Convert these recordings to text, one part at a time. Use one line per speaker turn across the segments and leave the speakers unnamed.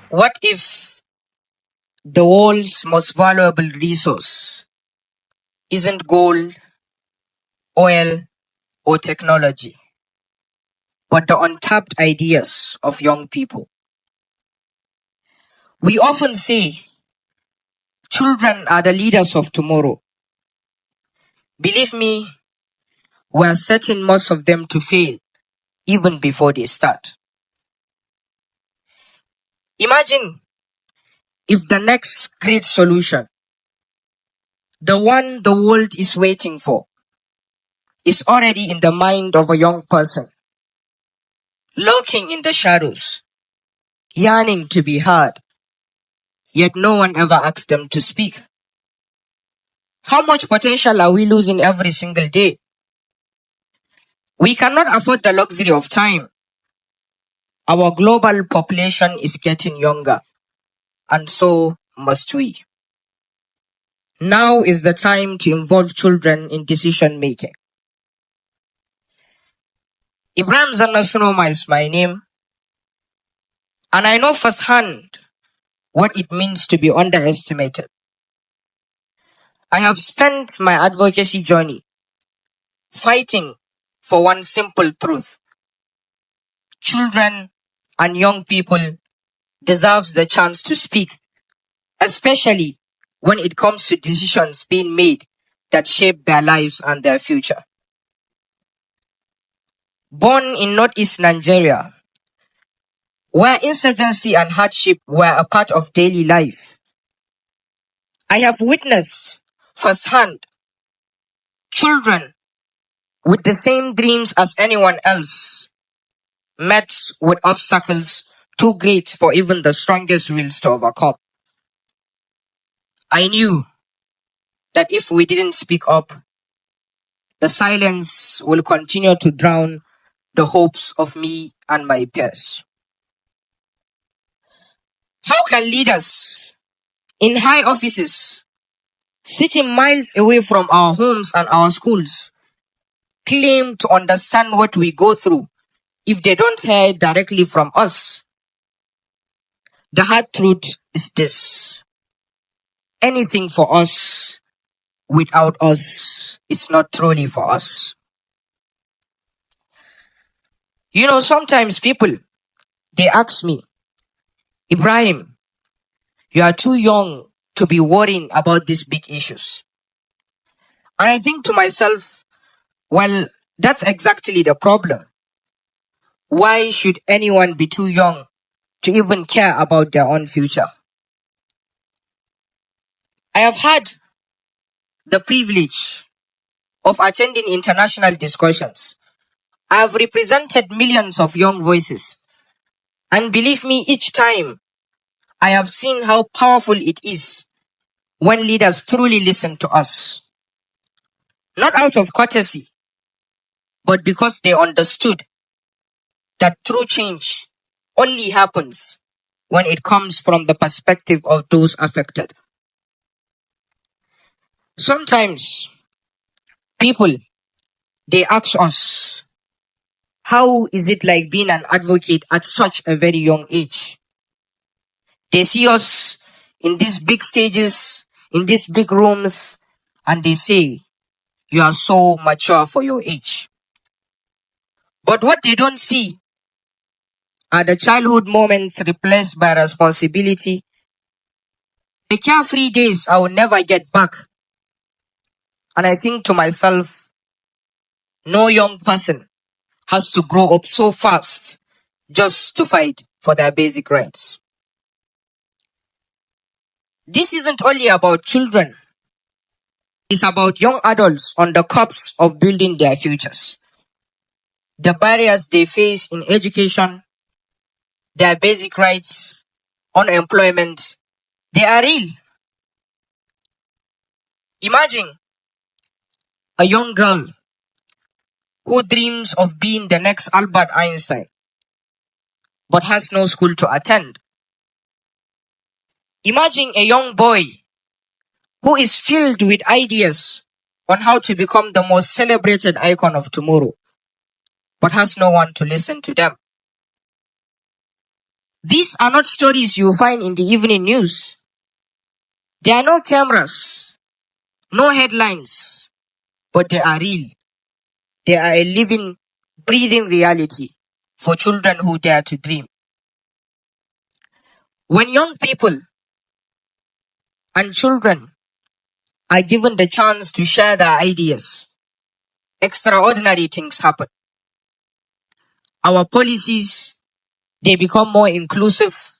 What if the world's most valuable resource isn't gold, oil, or technology, but the untapped ideas of young people? We often say children are the leaders of tomorrow. Believe me, we're setting most of them to fail even before they start. Imagine if the next great solution, the one the world is waiting for, is already in the mind of a young person, lurking in the shadows, yearning to be heard, yet no one ever asks them to speak. How much potential are we losing every single day? We cannot afford the luxury of time. Our global population is getting younger, and so must we. Now is the time to involve children in decision making. Ibrahim Zanna Sunoma is my name, and I know firsthand what it means to be underestimated. I have spent my advocacy journey fighting for one simple truth. Children and young people deserve the chance to speak, especially when it comes to decisions being made that shape their lives and their future. Born in northeast Nigeria, where insurgency and hardship were a part of daily life, I have witnessed firsthand children with the same dreams as anyone else met with obstacles too great for even the strongest wills to overcome. I knew that if we didn't speak up, the silence will continue to drown the hopes of me and my peers. How can leaders in high offices, sitting miles away from our homes and our schools, claim to understand what we go through if they don't hear it directly from us? The hard truth is this: anything for us without us, it's not truly for us. Sometimes people, they ask me, Ibrahim, you are too young to be worrying about these big issues. And I think to myself, well, that's exactly the problem. Why should anyone be too young to even care about their own future? I have had the privilege of attending international discussions. I have represented millions of young voices. And believe me, each time I have seen how powerful it is when leaders truly listen to us. Not out of courtesy, but because they understood that true change only happens when it comes from the perspective of those affected. Sometimes people, they ask us, how is it like being an advocate at such a very young age? They see us in these big stages, in these big rooms, and they say, you are so mature for your age. But what they don't see are the childhood moments replaced by responsibility, the carefree days I will never get back. And I think to myself, no young person has to grow up so fast just to fight for their basic rights. This isn't only about children. It's about young adults on the cusp of building their futures. The barriers they face in education, their basic rights, unemployment, they are real. Imagine a young girl who dreams of being the next Albert Einstein, but has no school to attend. Imagine a young boy who is filled with ideas on how to become the most celebrated icon of tomorrow, but has no one to listen to them. These are not stories you find in the evening news. There are no cameras, no headlines, but they are real. They are a living, breathing reality for children who dare to dream. When young people and children are given the chance to share their ideas, extraordinary things happen. Our policies, they become more inclusive.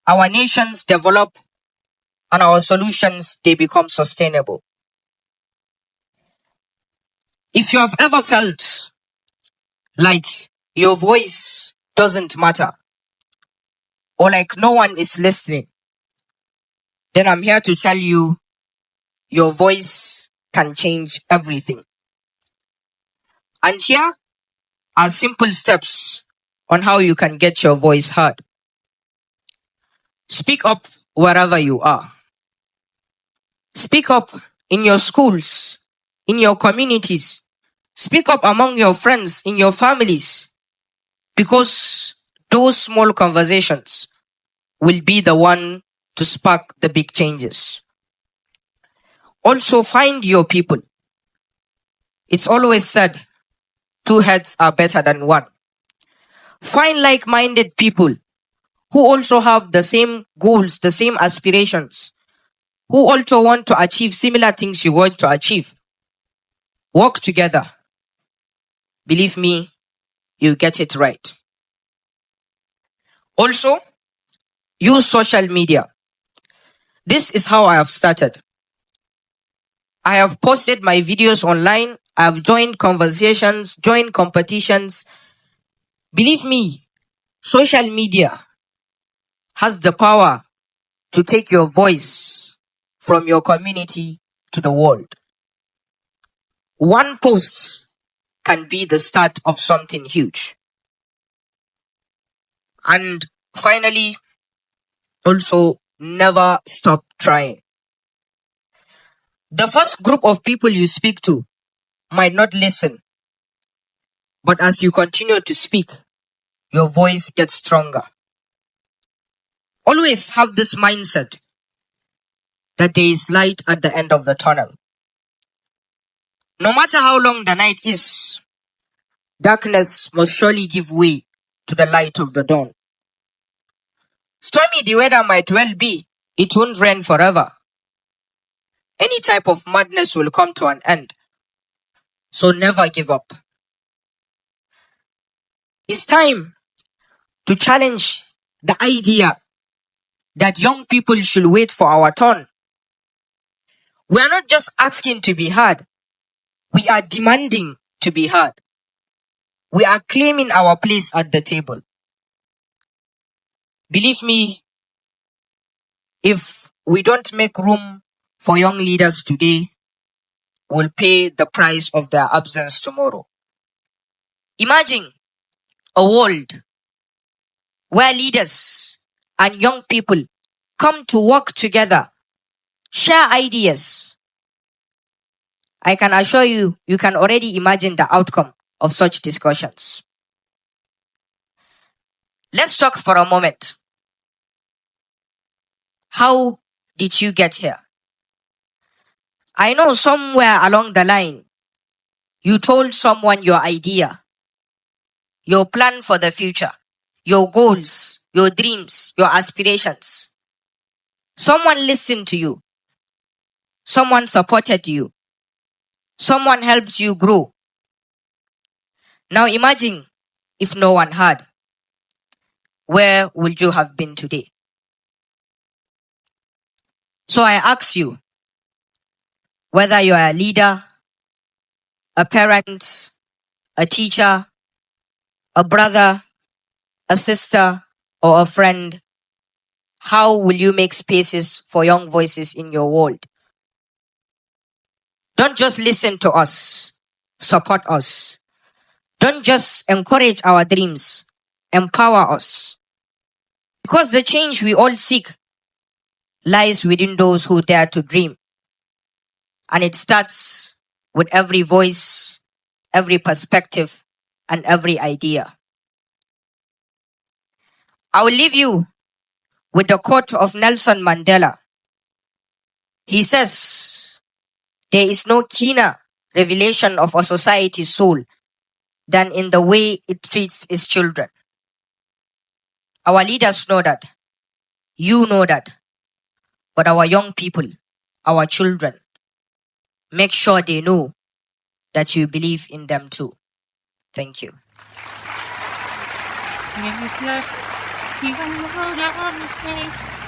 Our nations develop, and our solutions, they become sustainable. If you have ever felt like your voice doesn't matter, or like no one is listening, then I'm here to tell you your voice can change everything. And here are simple steps on how you can get your voice heard. Speak up wherever you are. Speak up in your schools, in your communities. Speak up among your friends, in your families, because those small conversations will be the one to spark the big changes. Also, find your people. It's always said, two heads are better than one. Find like-minded people who also have the same goals, the same aspirations, who also want to achieve similar things you want to achieve. Work together. Believe me, you get it right. Also, use social media. This is how I have started. I have posted my videos online. I have joined conversations, joined competitions. Believe me, social media has the power to take your voice from your community to the world. One post can be the start of something huge. And finally, also never stop trying. The first group of people you speak to might not listen, but as you continue to speak, your voice gets stronger. Always have this mindset that there is light at the end of the tunnel. No matter how long the night is, darkness must surely give way to the light of the dawn. Stormy the weather might well be, it won't rain forever. Any type of madness will come to an end. So never give up. It's time to challenge the idea that young people should wait for our turn. We are not just asking to be heard. We are demanding to be heard. We are claiming our place at the table. Believe me, if we don't make room for young leaders today, we'll pay the price of their absence tomorrow. Imagine a world where leaders and young people come to work together, share ideas. I can assure you, you can already imagine the outcome of such discussions. Let's talk for a moment. How did you get here? I know somewhere along the line, you told someone your idea, your plan for the future, your goals, your dreams, your aspirations. Someone listened to you. Someone supported you. Someone helped you grow. Now imagine if no one had. Where would you have been today? So I ask you, whether you are a leader, a parent, a teacher, a brother, a sister, or a friend, how will you make spaces for young voices in your world? Don't just listen to us, support us. Don't just encourage our dreams, empower us. Because the change we all seek lies within those who dare to dream. And it starts with every voice, every perspective, and every idea. I will leave you with the quote of Nelson Mandela. He says, "There is no keener revelation of a society's soul than in the way it treats its children." Our leaders know that. You know that. But our young people, our children, make sure they know that you believe in them too. Thank you.
Yes, sir. See when you hold on, face.